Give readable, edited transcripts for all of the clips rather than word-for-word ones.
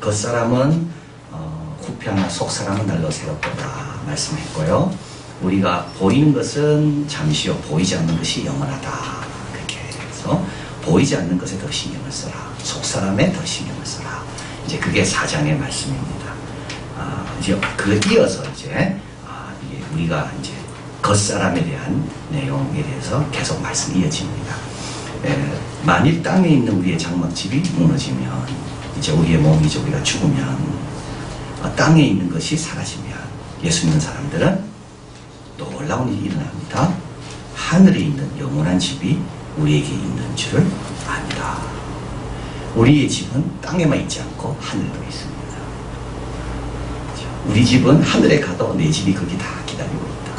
겉사람은 후패하나 속사람은 날로 새롭다 말씀했고요. 우리가 보이는 것은 잠시요 보이지 않는 것이 영원하다 그렇게 해서 보이지 않는 것에 더 신경을 써라. 속사람에 더 신경을 써라. 이제 그게 4장의 말씀입니다. 이제 그 이어서 이제 이게 우리가 이제 겉사람에 대한 내용에 대해서 계속 말씀이 이어집니다. 만일 땅에 있는 우리의 장막집이 무너지면 이제 우리의 몸이 이제 우리가 죽으면 땅에 있는 것이 사라지면 예수 믿는 사람들은 놀라운 일이 일어납니다. 하늘에 있는 영원한 집이 우리에게 있는 줄을 압니다. 우리의 집은 땅에만 있지 않고 하늘도 있습니다. 우리 집은 하늘에 가도 내 집이 거기 다 기다리고 있다.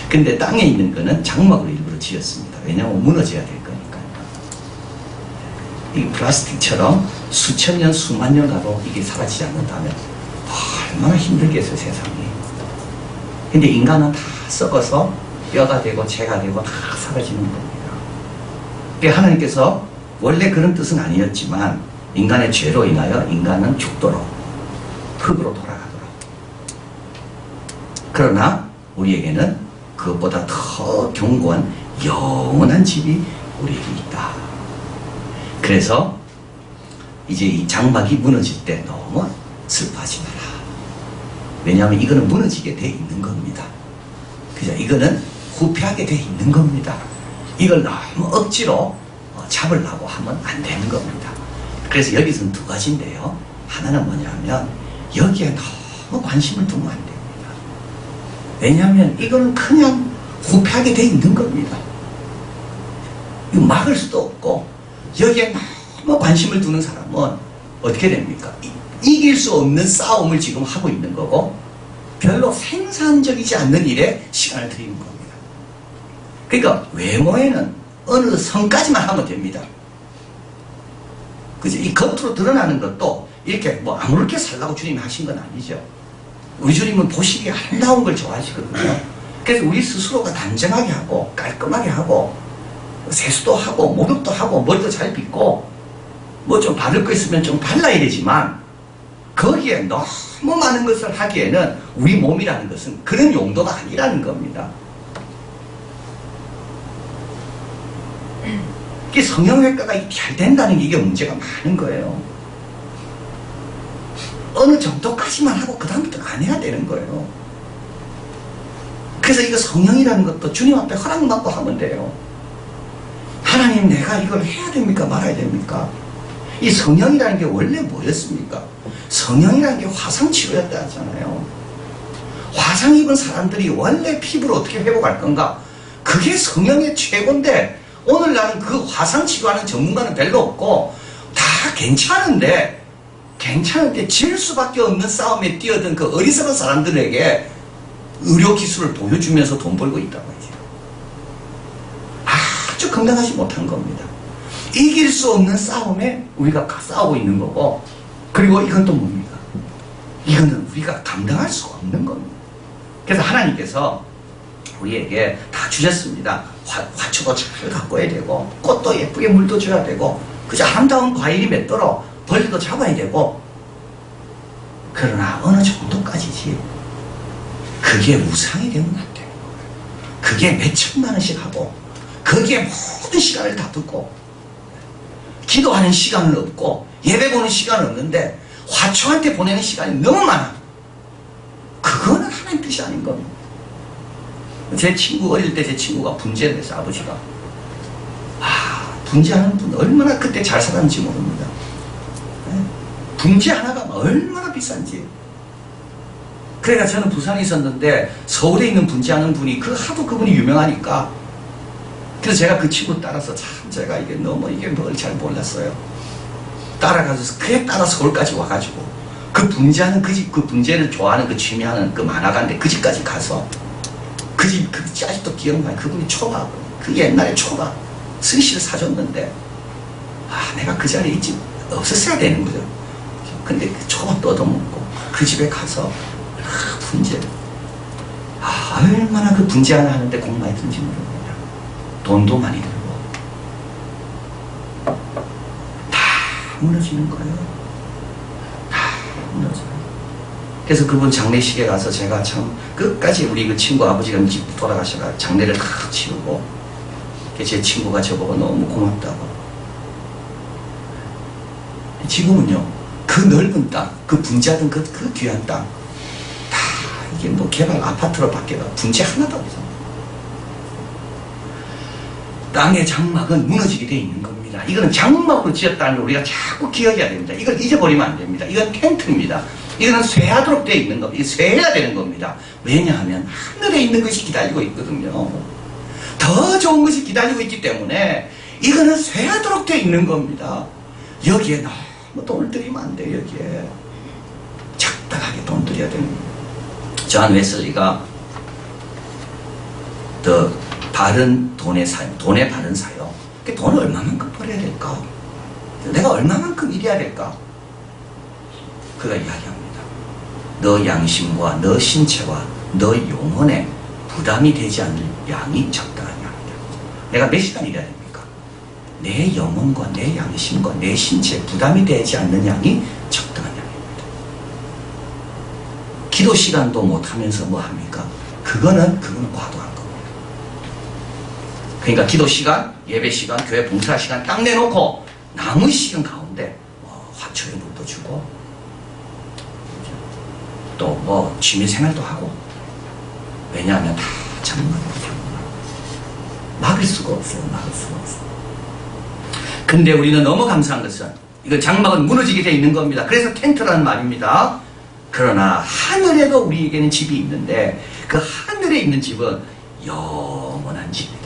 근데 땅에 있는 거는 장막으로 일부러 지었습니다. 왜냐하면 무너져야 될 거니까요. 이 플라스틱처럼 수천 년, 수만 년 가도 이게 사라지지 않는다면 얼마나 힘들겠어요, 세상이. 근데 인간은 다 썩어서 뼈가 되고 재가 되고 다 사라지는 겁니다. 그러니까 하나님께서 원래 그런 뜻은 아니었지만 인간의 죄로 인하여 인간은 죽도록 흙으로 돌아가도록. 그러나 우리에게는 그것보다 더 견고한 영원한 집이 우리에게 있다. 그래서 이제 이 장막이 무너질 때 너무 슬퍼하지 마라. 왜냐하면 이거는 무너지게 돼 있는 겁니다. 그죠? 이거는 후패하게 돼 있는 겁니다. 이걸 너무 억지로 잡으려고 하면 안 되는 겁니다. 그래서 여기서는 두 가지인데요. 하나는 뭐냐면 여기에 너무 관심을 두면 안 됩니다. 왜냐하면 이거는 그냥 후패하게 돼 있는 겁니다. 이거 막을 수도 없고 여기에 너무 관심을 두는 사람은 어떻게 됩니까? 이길 수 없는 싸움을 지금 하고 있는 거고 별로 생산적이지 않는 일에 시간을 들이는 겁니다. 그러니까 외모에는 어느 선까지만 하면 됩니다. 그죠? 이 겉으로 드러나는 것도 이렇게 뭐 아무렇게 살라고 주님이 하신 건 아니죠. 우리 주님은 보시기에 아름다운 걸 좋아하시거든요. 그래서 우리 스스로가 단정하게 하고 깔끔하게 하고 세수도 하고 목욕도 하고 머리도 잘 빗고 뭐 좀 바를 거 있으면 좀 발라야 되지만 거기에 너무 많은 것을 하기에는 우리 몸이라는 것은 그런 용도가 아니라는 겁니다. 이게 성형외과가 잘 된다는 게 이게 문제가 많은 거예요. 어느 정도까지만 하고 그 다음부터 안 해야 되는 거예요. 그래서 이거 성형이라는 것도 주님 앞에 허락받고 하면 돼요. 하나님 내가 이걸 해야 됩니까 말아야 됩니까? 이 성형이라는 게 원래 뭐였습니까? 성형이라는 게 화상치료였다 하잖아요. 화상 입은 사람들이 원래 피부를 어떻게 회복할 건가? 그게 성형의 최고인데 오늘날은 그 화상치료하는 전문가는 별로 없고 다 괜찮은데 질 수밖에 없는 싸움에 뛰어든 그 어리석은 사람들에게 의료기술을 보여주면서 돈 벌고 있다고 하죠. 아주 건강하지 못한 겁니다. 이길 수 없는 싸움에 우리가 싸우고 있는 거고 그리고 이건 또 뭡니까? 이거는 우리가 감당할 수가 없는 겁니다. 그래서 하나님께서 우리에게 다 주셨습니다. 화초도 잘 가꿔야 되고 꽃도 예쁘게 물도 줘야 되고 그저 아름다운 과일이 맺도록 벌도 잡아야 되고 그러나 어느 정도까지지 그게 우상이 되면 안 되는 거예요. 그게 몇 천만 원씩 하고 거기에 모든 시간을 다 듣고 기도하는 시간은 없고 예배 보는 시간은 없는데 화초한테 보내는 시간이 너무 많아. 그거는 하나님 뜻이 아닌 겁니다. 제 친구 어릴 때 제 친구가 분재를 했어. 아버지가 분재하는 분 얼마나 그때 잘 살았는지 모릅니다. 분재 하나가 얼마나 비싼지. 그러니까 저는 부산에 있었는데 서울에 있는 분재하는 분이 하도 그분이 유명하니까 그래서 제가 그 친구 따라서 참 제가 이게 너무 이게 뭘 잘 몰랐어요. 따라가서 그에 따라 서울까지 와가지고 그 분재하는 그 집, 그 분재를 좋아하는 그 취미하는 그 만화가인데 그 집까지 가서 그 집 아직도 기억나요. 그분이 초밥, 그 옛날에 초밥 스시를 사줬는데 내가 그 자리에 있지 없었어야 되는 거죠. 근데 그 초밥도 얻어먹고 그 집에 가서 분재 얼마나 그 분재 하나 하는데 공 많이 든지 모릅니다. 돈도 많이 들고 다 무너지는 거예요. 다 무너져요. 그래서 그분 장례식에 가서 제가 참 끝까지 우리 그 친구 아버지가 집 돌아가셔가 장례를 다 치르고 제 친구가 저보고 너무 고맙다고. 지금은요 그 넓은 땅, 그 분재하던 그 귀한 땅 다 이게 뭐 개발 아파트로 바뀌어가 분재 하나도 없어. 땅의 장막은 무너지게 되어 있는 겁니다. 이거는 장막으로 지었다는 걸 우리가 자꾸 기억해야 됩니다. 이걸 잊어버리면 안 됩니다. 이건 텐트입니다. 이거는 쇠하도록 되어 있는 겁니다. 이게 쇠해야 되는 겁니다. 왜냐하면 하늘에 있는 것이 기다리고 있거든요. 더 좋은 것이 기다리고 있기 때문에 이거는 쇠하도록 되어 있는 겁니다. 여기에 너무 돈을 들이면 안 돼요. 여기에 적당하게 돈 들여야 되는 겁니다. 존 웨슬리가 더 바른 돈의 사용, 돈의 바른 사용. 돈을 얼마만큼 벌어야 될까? 내가 얼마만큼 일해야 될까? 그가 이야기합니다. 너 양심과 너 신체와 너 영혼에 부담이 되지 않는 양이 적당한 양이다. 내가 몇 시간 일해야 됩니까? 내 영혼과 내 양심과 내 신체에 부담이 되지 않는 양이 적당한 양입니다. 기도 시간도 못하면서 뭐 합니까? 그거는 과도한 겁니다. 그러니까 기도 시간, 예배 시간, 교회 봉사 시간 딱 내놓고 남은 시간 가운데 화초에 물도 주고 또 뭐 취미생활도 하고. 왜냐하면 다 장막이에요. 막을 수가 없어요. 막을 수가 없어요. 근데 우리는 너무 감사한 것은 이거 장막은 무너지게 되어 있는 겁니다. 그래서 텐트라는 말입니다. 그러나 하늘에도 우리에게는 집이 있는데 그 하늘에 있는 집은 영원한 집이다.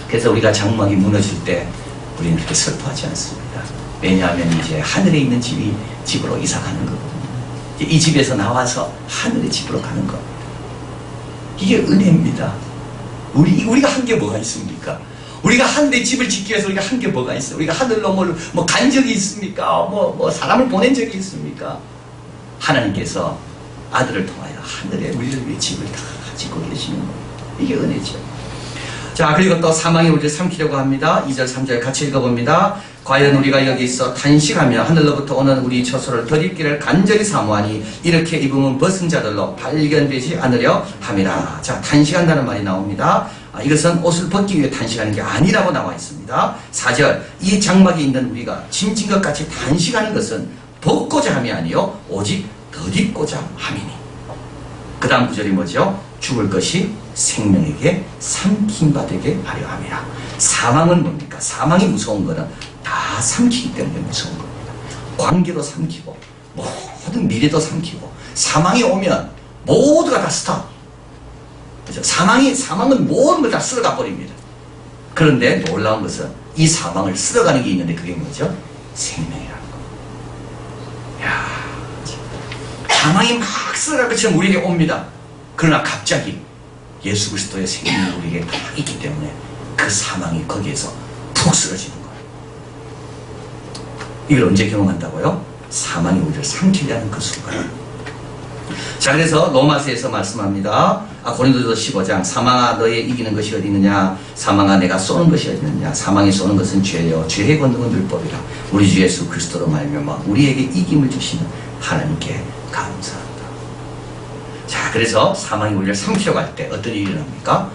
그래서 우리가 장막이 무너질 때 우리는 그렇게 슬퍼하지 않습니다. 왜냐하면 이제 하늘에 있는 집으로 이사 가는 거거든요. 이 집에서 나와서 하늘의 집으로 가는 겁니다. 이게 은혜입니다. 우리가 한 게 뭐가 있습니까? 우리가 하늘의 집을 짓기 위해서 우리가 한 게 뭐가 있어요? 우리가 하늘로 뭐 간 적이 있습니까? 뭐 사람을 보낸 적이 있습니까? 하나님께서 아들을 통하여 하늘에 우리를 위해 집을 다 짓고 계시는 거예요. 이게 은혜죠. 자, 그리고 또 사망이 우리를 삼키려고 합니다. 2절 3절 같이 읽어봅니다. 과연 우리가 여기 있어 단식하며 하늘로부터 오는 우리 처소를 덧입기를 간절히 사모하니 이렇게 입으면 벗은 자들로 발견되지 않으려 함이라. 자, 단식한다는 말이 나옵니다. 이것은 옷을 벗기 위해 단식하는 게 아니라고 나와 있습니다. 4절, 이 장막이 있는 우리가 짐진 것 같이 단식하는 것은 벗고자 함이 아니요 오직 덧입고자 함이니. 그 다음 구절이 뭐죠? 죽을 것이 생명에게 삼킴받게 하려 함이라. 사망은 뭡니까? 사망이 무서운 거는 다 삼키기 때문에 무서운 겁니다. 관계도 삼키고 모든 미래도 삼키고 사망이 오면 모두가 다 스톱. 그렇죠? 사망은 모든 걸 다 쓸어가 버립니다. 그런데 놀라운 것은 이 사망을 쓸어가는 게 있는데 그게 뭐죠? 생명이라는 거. 야, 사망이 막 쓸어갈 것처럼 우리에게 옵니다. 그러나 갑자기 예수 그리스도의 생명이 우리에게 딱 있기 때문에 그 사망이 거기에서 푹 쓰러지는 거예요. 이걸 언제 경험한다고요? 사망이 우리를 삼키려는 그 순간. 자, 그래서 로마서에서 말씀합니다. 고린도전서 15장, 사망아 너의 이기는 것이 어디 있느냐? 사망아 내가 쏘는 것이 어디 있느냐? 사망이 쏘는 것은 죄요 죄의 권능은 율법이라. 우리 주 예수 그리스도로 말미암아 우리에게 이김을 주시는 하나님께 감사합니다. 자, 그래서 사망이 우리를 삼키려고 할 때 어떤 일이 일어납니까?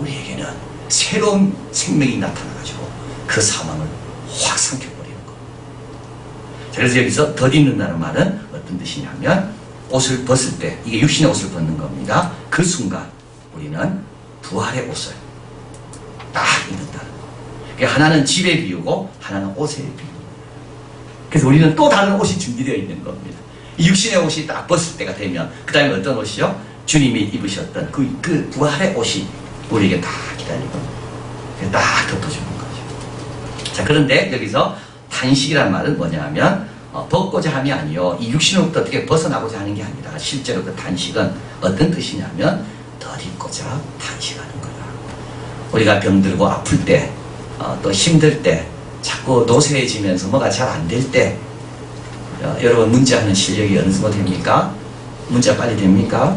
우리에게는 새로운 생명이 나타나가지고 그 사망을 확 삼켜버리는 거. 자, 그래서 여기서 덧입는다는 말은 어떤 뜻이냐면 옷을 벗을 때, 이게 육신의 옷을 벗는 겁니다. 그 순간 우리는 부활의 옷을 딱 입는다는 거. 하나는 집에 비우고 하나는 옷에 비우고. 그래서 우리는 또 다른 옷이 준비되어 있는 겁니다. 이 육신의 옷이 딱 벗을 때가 되면 그 다음에 어떤 옷이요? 주님이 입으셨던 그 부활의 옷이 우리에게 다 기다리고 딱 덮어주는 거죠. 자, 그런데 여기서 단식이란 말은 뭐냐 하면 벗고자 함이 아니요 이 육신으로부터 어떻게 벗어나고자 하는 게 아니라 실제로 그 단식은 어떤 뜻이냐면 덧입고자 단식하는 거다. 우리가 병들고 아플 때 또 힘들 때 자꾸 노쇠해지면서 뭐가 잘 안 될 때 여러분 문자하는 실력이 어느 정도 됩니까? 문자 빨리 됩니까?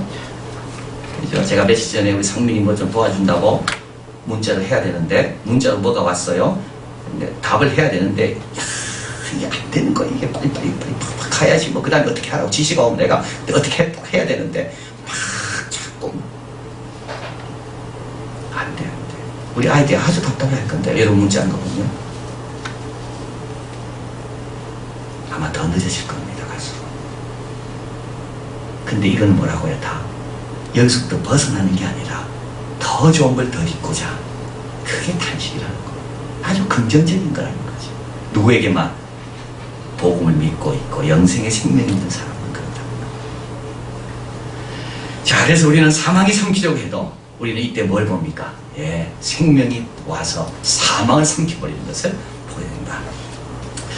그죠? 제가 며칠 전에 우리 상민이 뭐 좀 도와준다고 문자를 해야 되는데 문자로 뭐가 왔어요? 근데 답을 해야 되는데 이게 안 되는 거야. 이게 빨리 팍 가야지. 뭐, 그 다음에 어떻게 하라고 지시가 오면 내가 어떻게 해야 되는데, 막 자꾸. 안 돼. 우리 아이들이 아주 답답할 건데, 여러분 문자한 거 보면. 아마 더 늦어질 겁니다, 갈수록. 근데 이건 뭐라고요, 다? 여기서부터 벗어나는 게 아니라, 더 좋은 걸 더 잊고자. 그게 탄식이라는 거. 아주 긍정적인 거라는 거지. 누구에게만 복음을 믿고 있고 영생의 생명이 있는 사람은 그렇다. 자, 그래서 우리는 사망이 삼키려고 해도 우리는 이때 뭘 봅니까? 예, 생명이 와서 사망을 삼켜버리는 것을 보게 된다.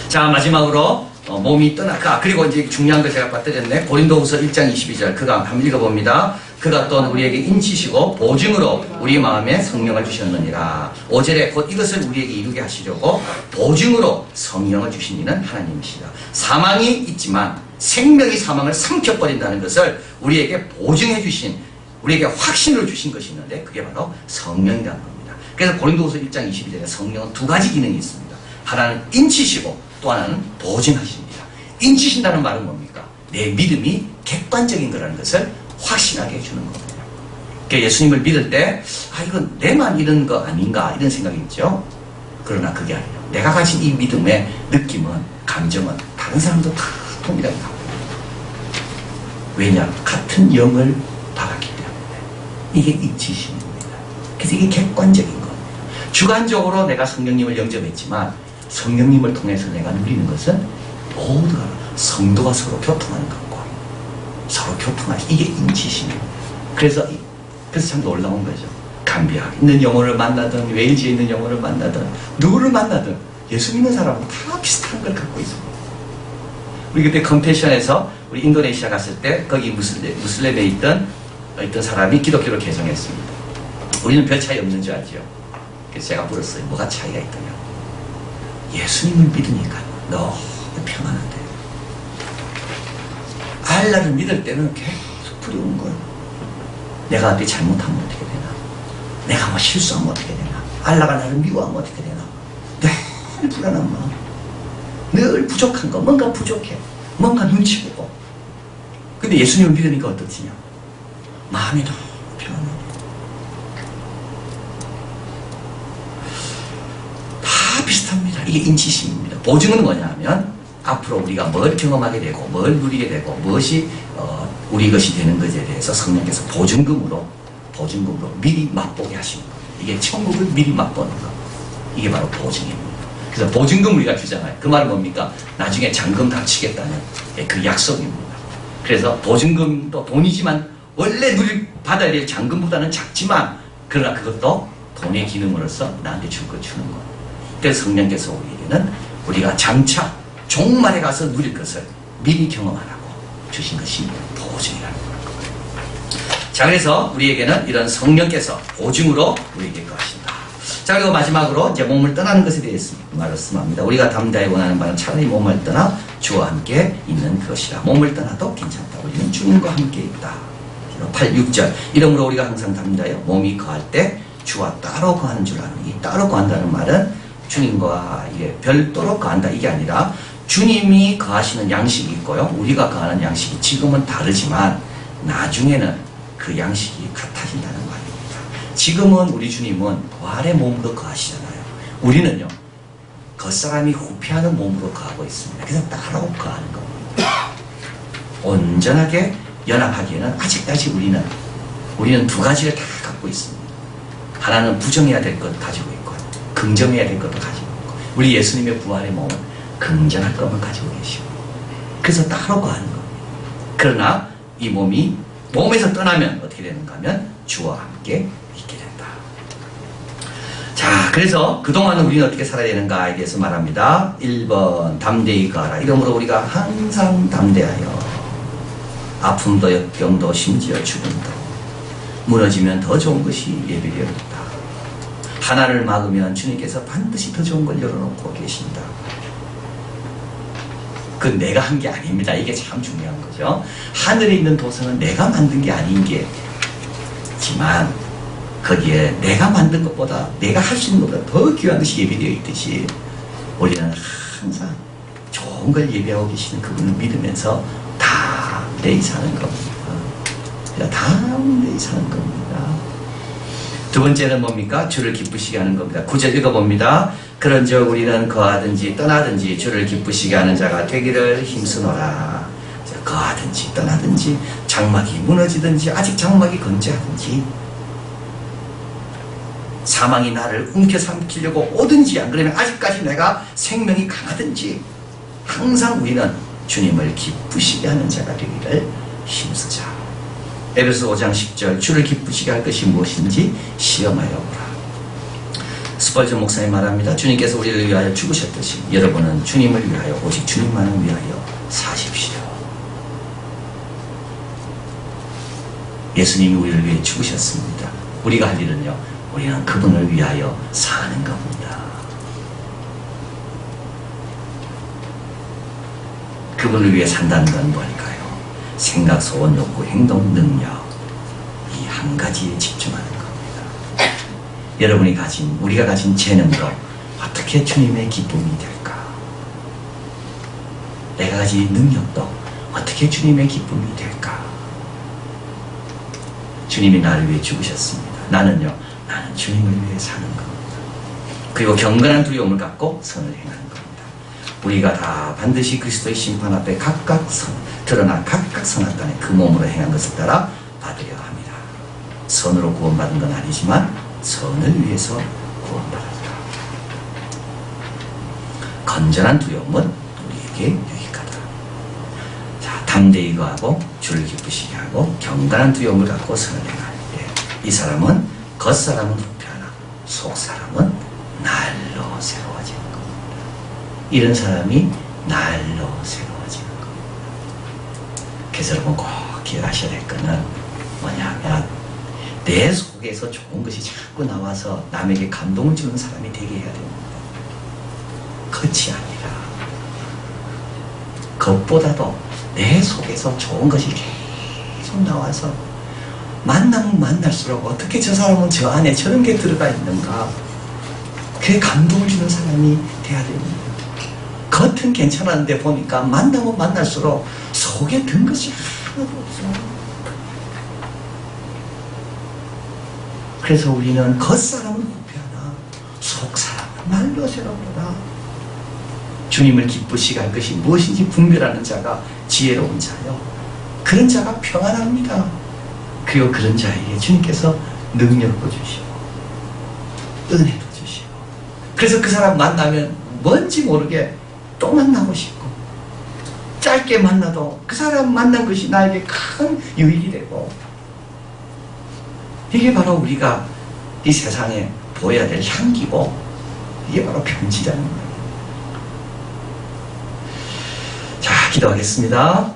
자, 마지막으로 몸이 그리고 이제 중요한 거 제가 빠뜨렸네. 고린도후서 1장 22절 그가 한번 읽어봅니다. 그가 또한 우리에게 인치시고 보증으로 우리 마음에 성령을 주셨느니라. 5절에 곧 이것을 우리에게 이루게 하시려고 보증으로 성령을 주신 이는 하나님이시다. 사망이 있지만 생명이 사망을 삼켜버린다는 것을 우리에게 보증해 주신, 우리에게 확신을 주신 것이 있는데 그게 바로 성령이라는 겁니다. 그래서 고린도후서 1장 22절에 성령은 두 가지 기능이 있습니다. 하나는 인치시고 또 하나는 보증하십니다. 인치신다는 말은 뭡니까? 내 믿음이 객관적인 거라는 것을 확신하게 해주는 거거든요. 그러니까 예수님을 믿을 때, 이건 내만 이런 거 아닌가, 이런 생각이 있죠. 그러나 그게 아니에요. 내가 가진 이 믿음의 느낌은, 감정은 다른 사람도 다 동일하게 갖고 있습니다. 왜냐? 같은 영을 받았기 때문에. 이게 인치심입니다. 그래서 이게 객관적인 겁니다. 주관적으로 내가 성령님을 영접했지만, 성령님을 통해서 내가 누리는 것은 모두가 성도가 서로 교통하는 것과 서로 교통하시, 이게 인치심입니다. 그래서 참 놀라운 거죠. 감비아 있는 영혼을 만나든 웨일즈에 있는 영혼을 만나든 누구를 만나든 예수 믿는 사람은 다 비슷한 걸 갖고 있습니다. 우리 그때 컴패션에서 우리 인도네시아 갔을 때 거기 무슬림에 있던 사람이 기독교를 개종했습니다. 우리는 별 차이 없는 줄 알죠. 그래서 제가 물었어요. 뭐가 차이가 있더냐. 예수님을 믿으니까 너무 평안한데 알라를 믿을 때는 계속 두려운 거예요. 내가 어떻게 잘못하면 어떻게 되나? 내가 뭐 실수하면 어떻게 되나? 알라가 나를 미워하면 어떻게 되나? 늘 불안한 마음. 늘 부족한 거. 뭔가 부족해. 뭔가 눈치 보고. 근데 예수님을 믿으니까 어떻지냐? 마음이 너무 평안해. 다 비슷합니다. 이게 인치심입니다. 보증은 뭐냐 하면 앞으로 우리가 뭘 경험하게 되고 뭘 누리게 되고 무엇이 우리 것이 되는 것에 대해서 성령께서 보증금으로 미리 맛보게 하시는 거예요. 이게 천국을 미리 맛보는 거. 이게 바로 보증입니다. 그래서 보증금 우리가 주잖아요. 그 말은 뭡니까? 나중에 잔금 다 치겠다는 그 약속입니다. 그래서 보증금도 돈이지만 원래 받아야 될 잔금보다는 작지만 그러나 그것도 돈의 기능으로서 나한테 줄 거 주는 거예요. 그래서 성령께서 우리에게는 우리가 장차 종말에 가서 누릴 것을 미리 경험하라고 주신 것이 보증이라는 거예요. 자, 그래서 우리에게는 이런 성령께서 보증으로 우리에게 거하신다. 자, 그리고 마지막으로 이제 몸을 떠나는 것에 대해서 말씀합니다. 우리가 담대하게 원하는 바는 차라리 몸을 떠나 주와 함께 있는 것이라. 몸을 떠나도 괜찮다. 우리는 주님과 함께 있다. 6절 이러므로 우리가 항상 담대하여 몸이 거할 때 주와 따로 거하는 줄 아는. 이 따로 거한다는 말은 주님과 이게 별도로 거한다 이게 아니라 주님이 거하시는 양식이 있고요. 우리가 거하는 양식이 지금은 다르지만 나중에는 그 양식이 같아진다는 말입니다. 지금은 우리 주님은 부활의 몸으로 거하시잖아요. 우리는요. 겉사람이 후패하는 몸으로 거하고 있습니다. 그래서 따로 거하는 겁니다. 온전하게 연합하기에는 아직까지 우리는 두 가지를 다 갖고 있습니다. 하나는 부정해야 될 것 가지고 있고 긍정해야 될 것도 가지고 있고 우리 예수님의 부활의 몸은 긍정할 것만 가지고 계시고 그래서 따로 거하는 겁니다. 그러나 이 몸이 몸에서 떠나면 어떻게 되는가 하면 주와 함께 있게 된다. 자, 그래서 그동안은 우리는 어떻게 살아야 되는가에 대해서 말합니다. 1번 담대히 거하라. 이러므로 우리가 항상 담대하여 아픔도 역병도 심지어 죽음도 무너지면 더 좋은 것이 예비되어 있다. 하나를 막으면 주님께서 반드시 더 좋은 걸 열어놓고 계신다. 그건 내가 한 게 아닙니다. 이게 참 중요한 거죠. 하늘에 있는 도서는 내가 만든 게 아닌 게지만 거기에 내가 만든 것보다 내가 할 수 있는 것보다 더 귀한 것이 예비되어 있듯이 우리는 항상 좋은 걸 예비하고 계시는 그분을 믿으면서 다 내이 사는 겁니다. 다 내이 사는 겁니다. 두 번째는 뭡니까? 주를 기쁘시게 하는 겁니다. 9절 읽어봅니다. 그런즉 우리는 거하든지 떠나든지 주를 기쁘시게 하는 자가 되기를 힘쓰노라. 거하든지 떠나든지 장막이 무너지든지 아직 장막이 건재하든지 사망이 나를 움켜삼키려고 오든지 안 그러면 아직까지 내가 생명이 강하든지 항상 우리는 주님을 기쁘시게 하는 자가 되기를 힘쓰자. 에베소 5장 10절 주를 기쁘시게 할 것이 무엇인지 시험하여 보라. 스펄전 목사님 말합니다. 주님께서 우리를 위하여 죽으셨듯이 여러분은 주님을 위하여 오직 주님만을 위하여 사십시오. 예수님이 우리를 위해 죽으셨습니다. 우리가 할 일은요, 우리는 그분을 위하여 사는 겁니다. 그분을 위해 산다는 건 뭘까요? 생각, 소원, 욕구, 행동, 능력 이 한 가지에 집중하는 겁니다. 여러분이 가진, 우리가 가진 재능으로 어떻게 주님의 기쁨이 될까? 내가 가진 능력도 어떻게 주님의 기쁨이 될까? 주님이 나를 위해 죽으셨습니다. 나는 주님을 위해 사는 겁니다. 그리고 경건한 두려움을 갖고 선을 행하는 겁니다. 우리가 다 반드시 그리스도의 심판 앞에 각각 드러나 각각 선악간에 그 몸으로 행한 것을 따라 받으려 합니다. 선으로 구원받은 건 아니지만 선을 위해서 구원받았다. 건전한 두려움은 우리에게 유익하다. 자, 담대히 거하고 주를 기쁘시게 하고 경건한 두려움을 갖고 선을 행할 때 이 사람은 겉사람은 후패하나 속사람은 날로 새로워지는 겁니다. 이런 사람이 날로 새로워지는 겁니다. 그래서 여러분 꼭 기억하셔야 될 거는 뭐냐면 내 속에서 좋은 것이 자꾸 나와서 남에게 감동을 주는 사람이 되게 해야 됩니다. 겉이 아니라 겉보다도 내 속에서 좋은 것이 계속 나와서 만나면 만날수록 어떻게 저 사람은 저 안에 저런 게 들어가 있는가, 그게 감동을 주는 사람이 돼야 됩니다. 겉은 괜찮았는데 보니까 만나면 만날수록 속에 든 것이 하나도 없어. 그래서 우리는 겉사람은 후패하나 속사람은 날로 새로워라. 주님을 기쁘시게 할 것이 무엇인지 분별하는 자가 지혜로운 자요, 그런 자가 평안합니다. 그리고 그런 자에게 주님께서 능력도 주시고 은혜도 주시고, 그래서 그 사람 만나면 뭔지 모르게 또 만나고 싶고, 짧게 만나도 그 사람 만난 것이 나에게 큰 유익이 되고, 이게 바로 우리가 이 세상에 보여야 될 향기고, 이게 바로 편지라는 거예요. 자, 기도하겠습니다.